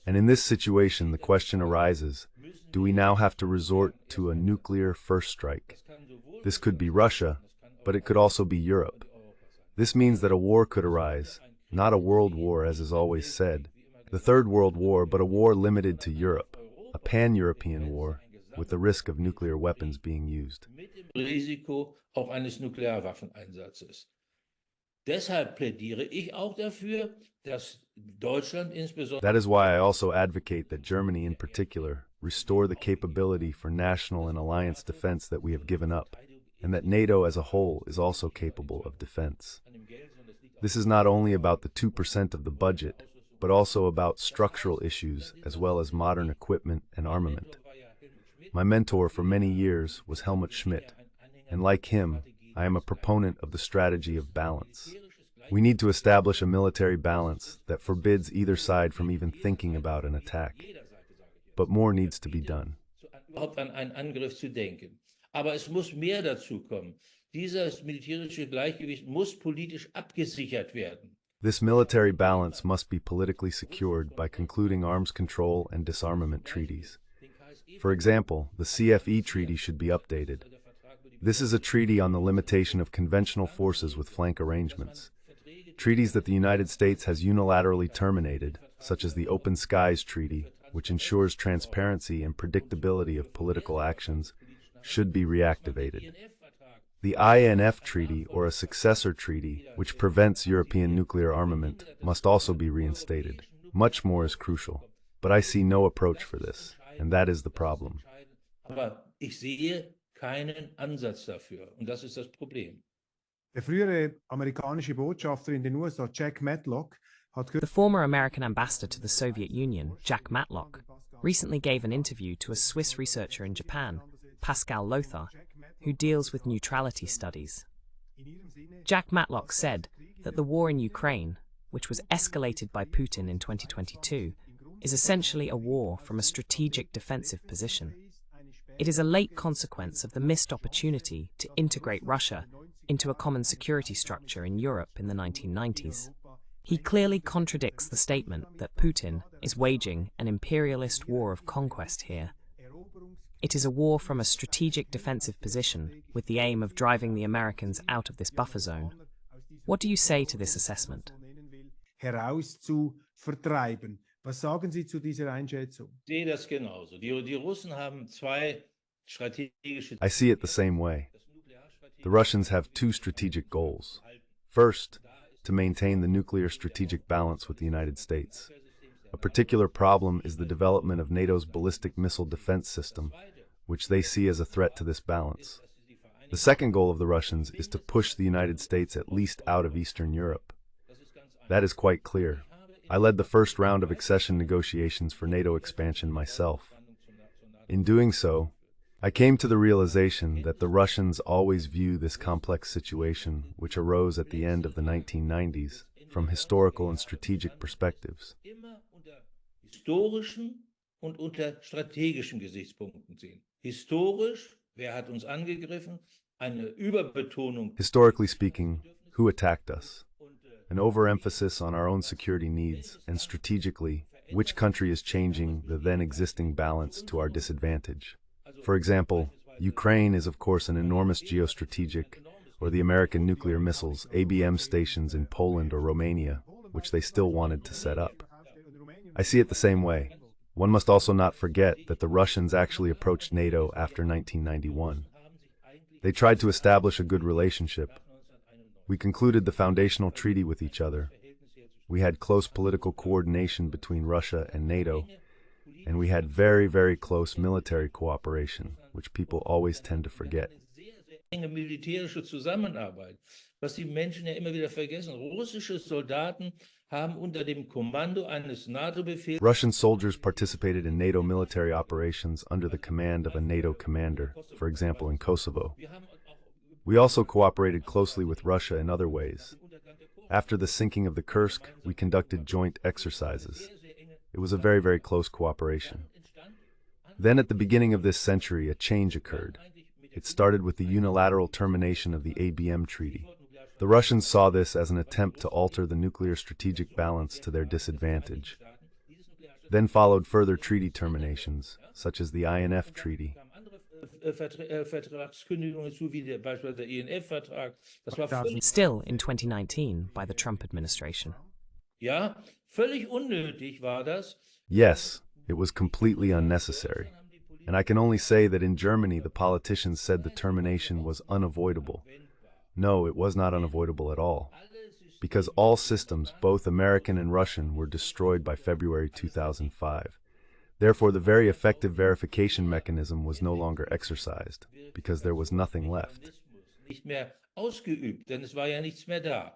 And in this situation, the question arises, do we now have to resort to a nuclear first strike? This could be Russia, but it could also be Europe. This means that a war could arise, not a world war as is always said, the Third World War, but a war limited to Europe, a pan-European war, with the risk of nuclear weapons being used. Mit dem Risiko auch eines Nuklearwaffeneinsatzes. Deshalb plädiere ich auch dafür, dass Deutschland insbesondere... That is why I also advocate that Germany in particular restore the capability for national and alliance defense that we have given up, and that NATO as a whole is also capable of defense. This is not only about the 2% of the budget, but also about structural issues as well as modern equipment and armament. My mentor for many years was Helmut Schmidt, and like him, I am a proponent of the strategy of balance. We need to establish a military balance that forbids either side from even thinking about an attack. But more needs to be done. Überhaupt an einen Angriff zu denken. Aber es muss mehr dazu kommen. Dieses militärische Gleichgewicht muss politisch abgesichert werden. This military balance must be politically secured by concluding arms control and disarmament treaties. For example, the CFE treaty should be updated. This is a treaty on the limitation of conventional forces with flank arrangements. Treaties that the United States has unilaterally terminated, such as the Open Skies Treaty, which ensures transparency and predictability of political actions, should be reactivated. The INF Treaty, or a successor treaty, which prevents European nuclear armament, must also be reinstated. Much more is crucial. But I see no approach for this, and that is the problem. Aber ich sehe keinen Ansatz dafür, und das ist das Problem. Der frühere amerikanische Botschafter in den USA, Jack Matlock, hat The former American ambassador to the Soviet Union, Jack Matlock, recently gave an interview to a Swiss researcher in Japan, Pascal Lothar, who deals with neutrality studies. Jack Matlock said that the war in Ukraine, which was escalated by Putin in 2022, is essentially a war from a strategic defensive position. It is a late consequence of the missed opportunity to integrate Russia into a common security structure in Europe in the 1990s. He clearly contradicts the statement that Putin is waging an imperialist war of conquest here. It is a war from a strategic defensive position with the aim of driving the Americans out of this buffer zone. What do you say to this assessment? Herauszuvertreiben. Was sagen Sie zu dieser Einschätzung? Ich sehe das genauso. Die Russen haben zwei strategische. I see it the same way. The Russians have two strategic goals. First, to maintain the nuclear strategic balance with the United States. A particular problem is the development of NATO's ballistic missile defense system, which they see as a threat to this balance. The second goal of the Russians is to push the United States at least out of Eastern Europe. That is quite clear. I led the first round of accession negotiations for NATO expansion myself. In doing so, I came to the realization that the Russians always view this complex situation, which arose at the end of the 1990s, from historical and strategic perspectives. Historischen und unter strategischen Gesichtspunkten sehen. Historisch, wer hat uns angegriffen? Eine Überbetonung. Historically speaking, who attacked us? An overemphasis on our own security needs, and strategically, which country is changing the then existing balance to our disadvantage? For example, Ukraine is of course an enormous geostrategic, or the American nuclear missiles, ABM stations in Poland or Romania, which they still wanted to set up. I see it the same way. One must also not forget that the Russians actually approached NATO after 1991. They tried to establish a good relationship. We concluded the foundational treaty with each other. We had close political coordination between Russia and NATO, and we had very, very close military cooperation, which people always tend to forget. Enge militärische Zusammenarbeit, was die Menschen ja immer wieder vergessen. Russische Soldaten haben unter dem Kommando eines NATO-Befehls. Russian soldiers participated in NATO military operations under the command of a NATO commander, for example in Kosovo. We also cooperated closely with Russia in other ways. After the sinking of the Kursk, we conducted joint exercises. It was a very, very close cooperation. Then at the beginning of this century, a change occurred. It started with the unilateral termination of the ABM treaty. The Russians saw this as an attempt to alter the nuclear strategic balance to their disadvantage. Then followed further treaty terminations, such as the INF treaty. Still in 2019 by the Trump administration. Ja, völlig unnötig war das. Yes, it was completely unnecessary. And I can only say that in Germany the politicians said the termination was unavoidable. No, it was not unavoidable at all. Because all systems, both American and Russian, were destroyed by February 2005. Therefore, the very effective verification mechanism was no longer exercised, because there was nothing left. Nicht mehr ausgeübt, denn es war ja nichts mehr da.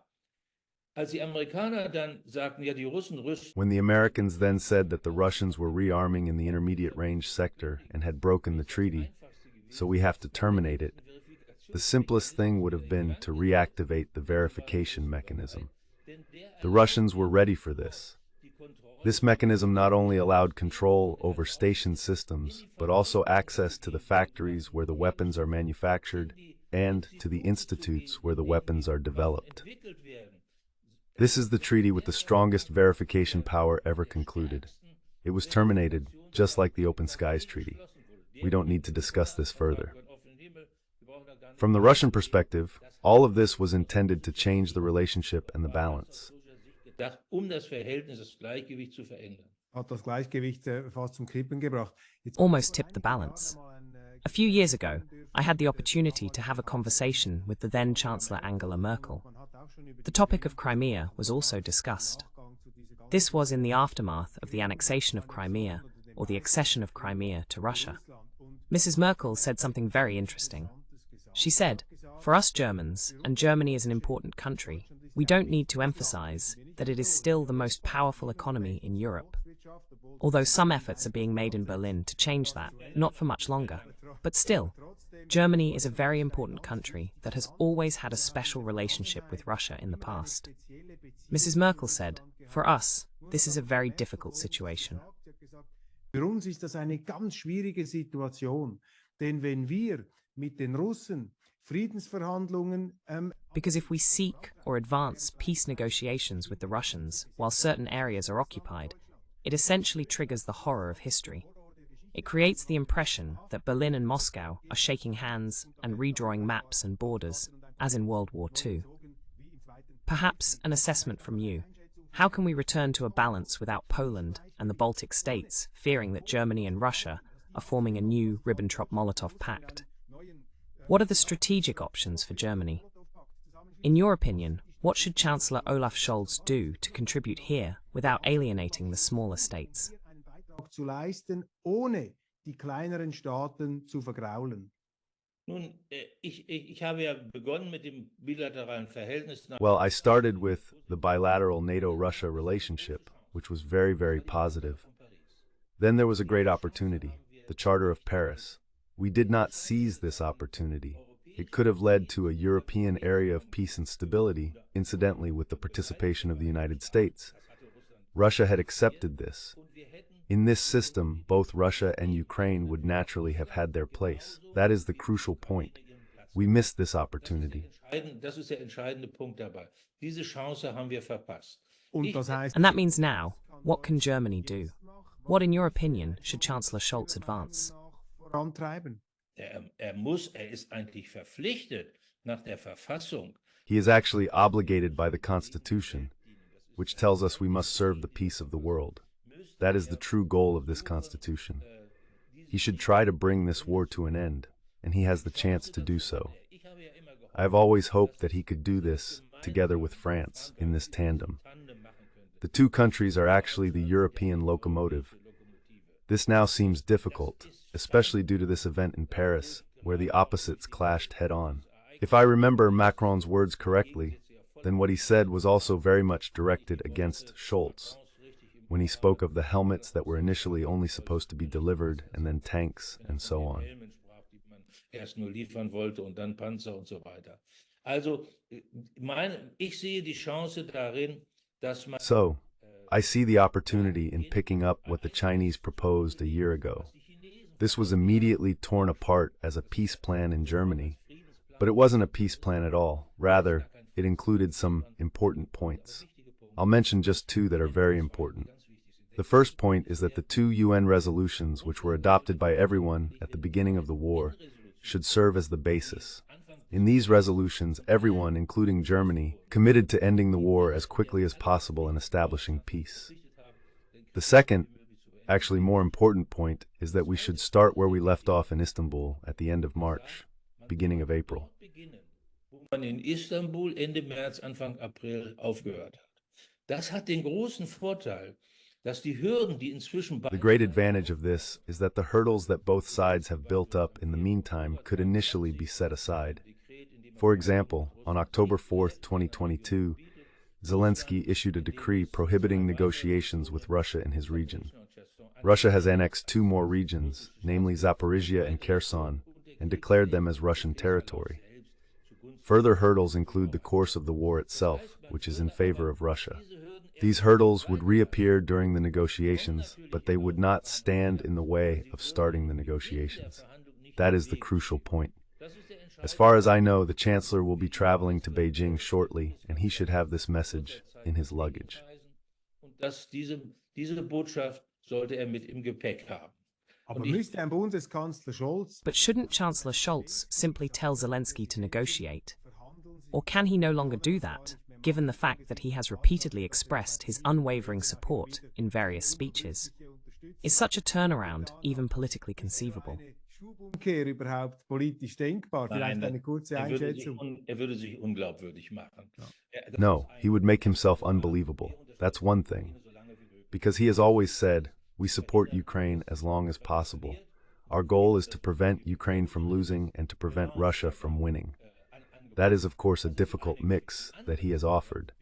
Als die Amerikaner dann sagten, ja, die Russen rüsten. When the Americans then said that the Russians were rearming in the intermediate range sector and had broken the treaty, so we have to terminate it, the simplest thing would have been to reactivate the verification mechanism. The Russians were ready for this. This mechanism not only allowed control over station systems, but also access to the factories where the weapons are manufactured and to the institutes where the weapons are developed. This is the treaty with the strongest verification power ever concluded. It was terminated, just like the Open Skies Treaty. We don't need to discuss this further. From the Russian perspective, all of this was intended to change the relationship and the balance. Das Verhältnis, das Gleichgewicht zu verändern. Hat das Gleichgewicht fast zum Kippen gebracht. Almost tipped the balance. A few years ago, I had the opportunity to have a conversation with the then Chancellor Angela Merkel. The topic of Crimea was also discussed. This was in the aftermath of the annexation of Crimea, or the accession of Crimea to Russia. Mrs. Merkel said something very interesting. She said, "For us Germans, and Germany is an important country, we don't need to emphasize that it is still the most powerful economy in Europe. Although some efforts are being made in Berlin to change that, not for much longer. But still, Germany is a very important country that has always had a special relationship with Russia in the past." Mrs. Merkel said, "For us, this is a very difficult situation. Für uns ist das eine ganz schwierige Situation, denn wenn wir mit den Russen Friedensverhandlungen Because if we seek or advance peace negotiations with the Russians while certain areas are occupied, it essentially triggers the horror of history. It creates the impression that Berlin and Moscow are shaking hands and redrawing maps and borders, as in World War II. Perhaps an assessment from you. How can we return to a balance without Poland and the Baltic states fearing that Germany and Russia are forming a new Ribbentrop-Molotov pact? What are the strategic options for Germany? In your opinion, what should Chancellor Olaf Scholz do to contribute here without alienating the smaller states? zu leisten, ohne die kleineren Staaten zu vergraulen. Nun, ich habe ja begonnen mit dem bilateralen Verhältnis. Well, I started with the bilateral NATO-Russia relationship, which was very, very positive. Then there was a great opportunity, the Charter of Paris. We did not seize this opportunity. It could have led to a European area of peace and stability, incidentally with the participation of the United States. Russia had accepted this. In this system, both Russia and Ukraine would naturally have had their place. That is the crucial point. We missed this opportunity. Das ist der entscheidende Punkt dabei. Diese Chance haben wir verpasst. Und das heißt, And that means now, what can Germany do? What, in your opinion, should Chancellor Scholz advance? vorantreiben. Er ist eigentlich verpflichtet nach der Verfassung. He is actually obligated by the Constitution, which tells us we must serve the peace of the world. That is the true goal of this Constitution. He should try to bring this war to an end, and he has the chance to do so. I have always hoped that he could do this together with France in this tandem. The two countries are actually the European locomotive. This now seems difficult, especially due to this event in Paris, where the opposites clashed head-on. If I remember Macron's words correctly, then what he said was also very much directed against Scholz, when he spoke of the helmets that were initially only supposed to be delivered, and then tanks, and so on. Erst nur liefern wollte und dann Panzer und so weiter. Also, ich sehe die Chance darin, dass man... So, I see the opportunity in picking up what the Chinese proposed a year ago. This was immediately torn apart as a peace plan in Germany, but it wasn't a peace plan at all. Rather, it included some important points. I'll mention just two that are very important. The first point is that the two UN resolutions which were adopted by everyone at the beginning of the war should serve as the basis. In these resolutions, everyone, including Germany, committed to ending the war as quickly as possible and establishing peace. The second, actually more important point, is that we should start where we left off in Istanbul at the end of March, beginning of April. Wo man in Istanbul Ende März, Anfang April aufgehört hat. Das hat den großen Vorteil, dass die Hürden, die inzwischen... The great advantage of this is that the hurdles that both sides have built up in the meantime could initially be set aside. For example, on October 4th, 2022, Zelinski issued a decree prohibiting negotiations with Russia in his region. Russia has annexed two more regions, namely Zaporizhia and Kherson, and declared them as Russian territory. Further hurdles include the course of the war itself, which is in favor of Russia. These hurdles would reappear during the negotiations, but they would not stand in the way of starting the negotiations. That is the crucial point. As far as I know, the Chancellor will be traveling to Beijing shortly, and he should have this message in his luggage. Diese Botschaft sollte mit im Gepäck haben. Aber müsste ein Bundeskanzler Scholz... But shouldn't Chancellor Scholz simply tell Zelensky to negotiate? Or can he no longer do that, given the fact that he has repeatedly expressed his unwavering support in various speeches? Is such a turnaround even politically conceivable? Schubumkehr überhaupt politisch denkbar? Vielleicht eine kurze Einschätzung. Würde sich unglaubwürdig machen. No, he would make himself unbelievable. That's one thing. Because he has always said, we support Ukraine as long as possible. Our goal is to prevent Ukraine from losing and to prevent Russia from winning. That is, of course, a difficult mix that he has offered.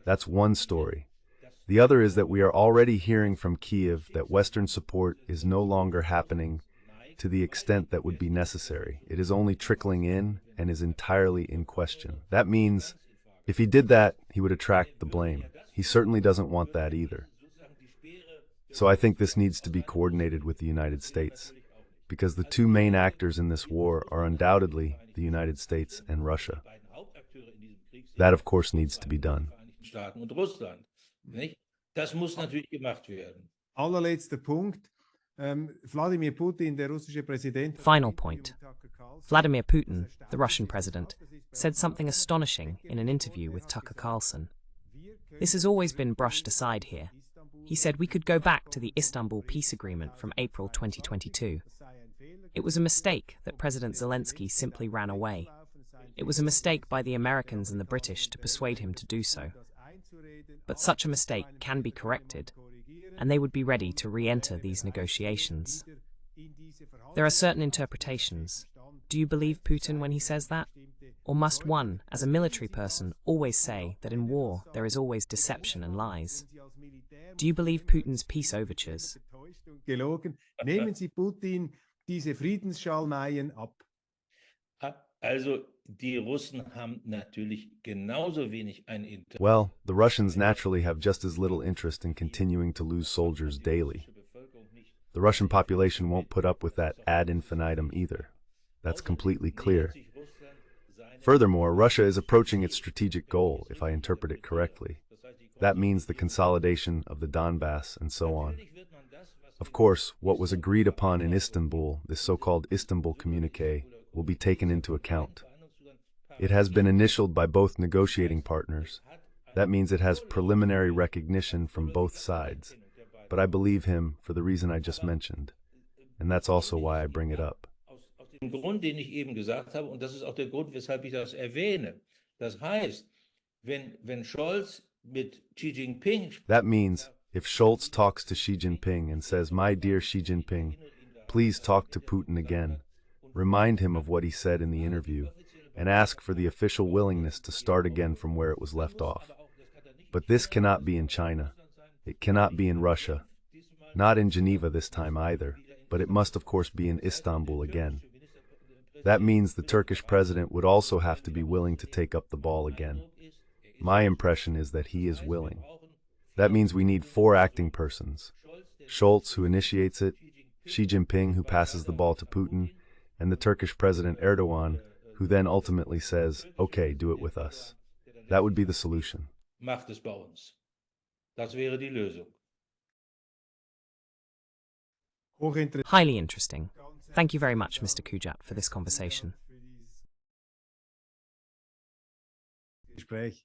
That's one story. The other is that we are already hearing from Kiev that Western support is no longer happening to the extent that would be necessary. It is only trickling in and is entirely in question. That means, if he did that, he would attract the blame. He certainly doesn't want that either. So I think this needs to be coordinated with the United States, because the two main actors in this war are undoubtedly the United States and Russia. That, of course, needs to be done. Das muss natürlich gemacht werden. Allerletzter Punkt. Wladimir Putin, der russische Präsident. Final point. Vladimir Putin, the Russian president, said something astonishing in an interview with Tucker Carlson. This has always been brushed aside here. He said we could go back to the Istanbul peace agreement from April 2022. It was a mistake that President Zelinski simply ran away. It was a mistake by the Americans and the British to persuade him to do so. But such a mistake can be corrected, and they would be ready to re-enter these negotiations. There are certain interpretations. Do you believe Putin when he says that? Or must one, as a military person, always say that in war there is always deception and lies? Do you believe Putin's peace overtures? Gelogen. Nehmen Sie Putin diese Friedensschalmeien ab. Also, die Russen haben natürlich genauso wenig ein Interesse. Well, the Russians naturally have just as little interest in continuing to lose soldiers daily. The Russian population won't put up with that ad infinitum either. That's completely clear. Furthermore, Russia is approaching its strategic goal, if I interpret it correctly. That means the consolidation of the Donbass and so on. Of course, what was agreed upon in Istanbul, this so-called Istanbul communique, will be taken into account. It has been initialed by both negotiating partners. That means it has preliminary recognition from both sides. But I believe him for the reason I just mentioned. And that's also why I bring it up. Aus dem Grund, den ich eben gesagt habe, und das ist auch der Grund, weshalb ich das erwähne. Das heißt, wenn Scholz mit Xi Jinping... That means, if Scholz talks to Xi Jinping and says, "My dear Xi Jinping, please talk to Putin again," remind him of what he said in the interview, and ask for the official willingness to start again from where it was left off. But this cannot be in China. It cannot be in Russia. Not in Geneva this time either, but it must of course be in Istanbul again. That means the Turkish president would also have to be willing to take up the ball again. My impression is that he is willing. That means we need 4 acting persons. Scholz, who initiates it, Xi Jinping, who passes the ball to Putin, and the Turkish President Erdogan, who then ultimately says, "Okay, do it with us." That would be the solution. Macht es bei uns. Das wäre die Lösung. Highly interesting. Thank you very much, Mr. Kujat, for this conversation. Gespräch.